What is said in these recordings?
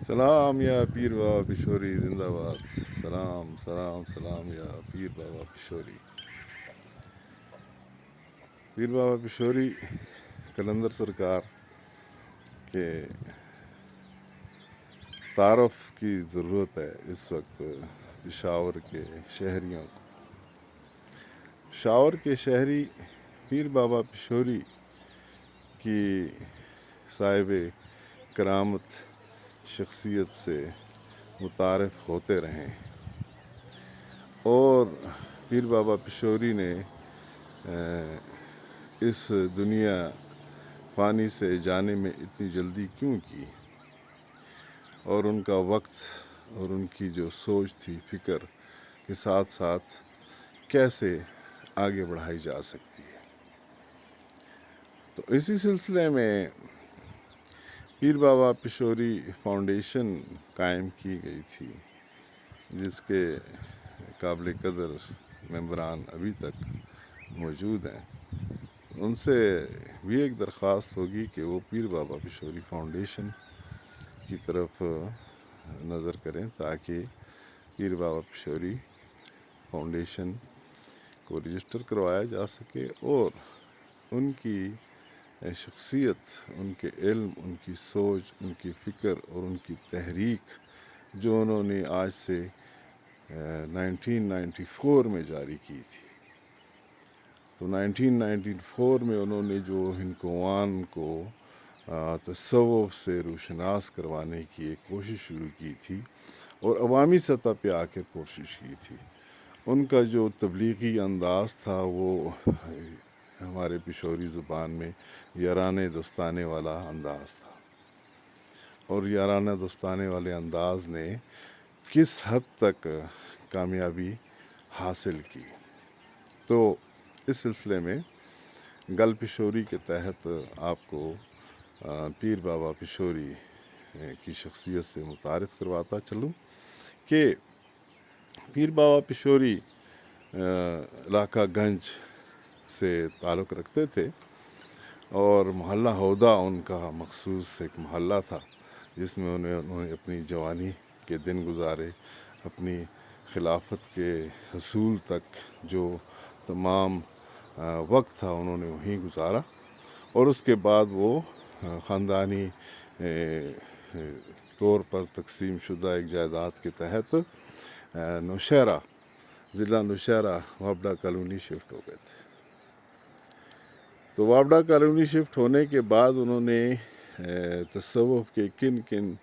سلام یا پیر بابا پشوری زندہ باد. سلام سلام سلام یا پیر بابا پشوری. پیر بابا پشوری قلندر سرکار کے تعارف کی ضرورت ہے اس وقت پشاور کے شہریوں کو. پشاور کے شہری پیر بابا پشوری کی صاحب کرامت شخصیت سے متعارف ہوتے رہیں، اور پیر بابا پشوری نے اس دنیا فانی سے جانے میں اتنی جلدی کیوں کی، اور ان کا وقت اور ان کی جو سوچ تھی فکر کے ساتھ ساتھ کیسے آگے بڑھائی جا سکتی ہے. تو اسی سلسلے میں پیر بابا پشوری فاؤنڈیشن قائم کی گئی تھی، جس کے قابل قدر ممبران ابھی تک موجود ہیں. ان سے بھی ایک درخواست ہوگی کہ وہ پیر بابا پشوری فاؤنڈیشن کی طرف نظر کریں تاکہ پیر بابا پشوری فاؤنڈیشن کو رجسٹر کروایا جا سکے، اور ان کی شخصیت، ان کے علم، ان کی سوچ، ان کی فکر اور ان کی تحریک جو انہوں نے آج سے 1994 میں جاری کی تھی. تو 1994 میں انہوں نے جو ہندکوان کو تصوف سے روشناس کروانے کی ایک کوشش شروع کی تھی اور عوامی سطح پہ آ کر کوشش کی تھی، ان کا جو تبلیغی انداز تھا وہ ہمارے پشوری زبان میں یارانے دوستانے والا انداز تھا. اور یارانہ دوستانے والے انداز نے کس حد تک کامیابی حاصل کی. تو اس سلسلے میں گل پشوری کے تحت آپ کو پیر بابا پشوری کی شخصیت سے متعارف کرواتا چلوں کہ پیر بابا پشوری علاقہ گنج سے تعلق رکھتے تھے، اور محلہ ہودہ ان کا مخصوص ایک محلہ تھا جس میں انہوں نے اپنی جوانی کے دن گزارے. اپنی خلافت کے حصول تک جو تمام وقت تھا انہوں نے وہیں گزارا، اور اس کے بعد وہ خاندانی طور پر تقسیم شدہ ایک جائیداد کے تحت نوشہرہ، ضلع نوشہرہ وابڈہ کالونی شفٹ ہو گئے تھے. تو وابڈہ کالونی شفٹ ہونے کے بعد انہوں نے تصوف کے کن کن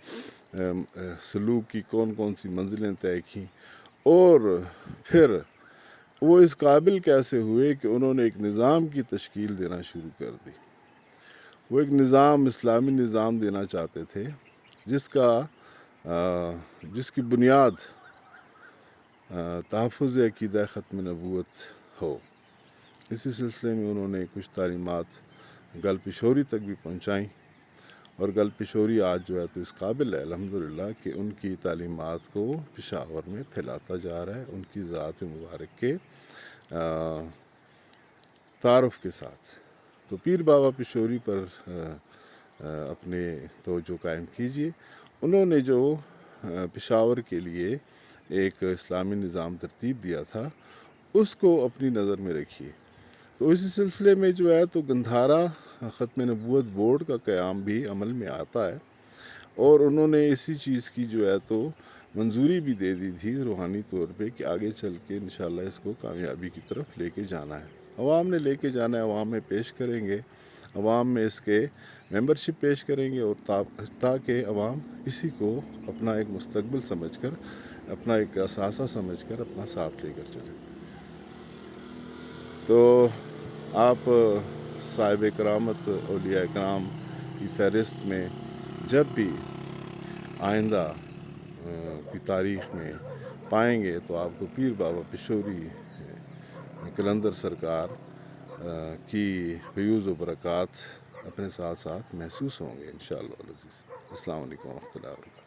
سلوک کی کون سی منزلیں طے کیں، اور پھر وہ اس قابل کیسے ہوئے کہ انہوں نے ایک نظام کی تشکیل دینا شروع کر دی. وہ ایک نظام، اسلامی نظام دینا چاہتے تھے جس کی بنیاد تحفظ عقیدہ ختم نبوت ہو. اسی سلسلے میں انہوں نے کچھ تعلیمات گل پشوری تک بھی پہنچائیں، اور گل پشوری آج جو ہے تو اس قابل ہے الحمدللہ کہ ان کی تعلیمات کو پشاور میں پھیلاتا جا رہا ہے، ان کی ذات مبارک کے تعارف کے ساتھ. تو پیر بابا پشوری پر اپنے توجہ قائم کیجیے. انہوں نے جو پشاور کے لیے ایک اسلامی نظام ترتیب دیا تھا اس کو اپنی نظر میں رکھیے. تو اسی سلسلے میں جو ہے تو گندھارا ختم نبوت بورڈ کا قیام بھی عمل میں آتا ہے، اور انہوں نے اسی چیز کی جو ہے تو منظوری بھی دے دی تھی روحانی طور پہ کہ آگے چل کے انشاءاللہ اس کو کامیابی کی طرف لے کے جانا ہے. عوام نے لے کے جانا ہے، عوام میں پیش کریں گے، عوام میں اس کے ممبرشپ پیش کریں گے، اور تاکہ عوام اسی کو اپنا ایک مستقبل سمجھ کر، اپنا ایک اثاثہ سمجھ کر اپنا ساتھ لے کر چلیں. تو آپ صاحب کرامت اولیاء کرام کی فہرست میں جب بھی آئندہ کی تاریخ میں پائیں گے تو آپ کو پیر بابا پشوری قلندر سرکار کی فیوز و برکات اپنے ساتھ ساتھ محسوس ہوں گے انشاءاللہ العزیز. السلام علیکم ورحمۃ اللہ وبرکاتہ.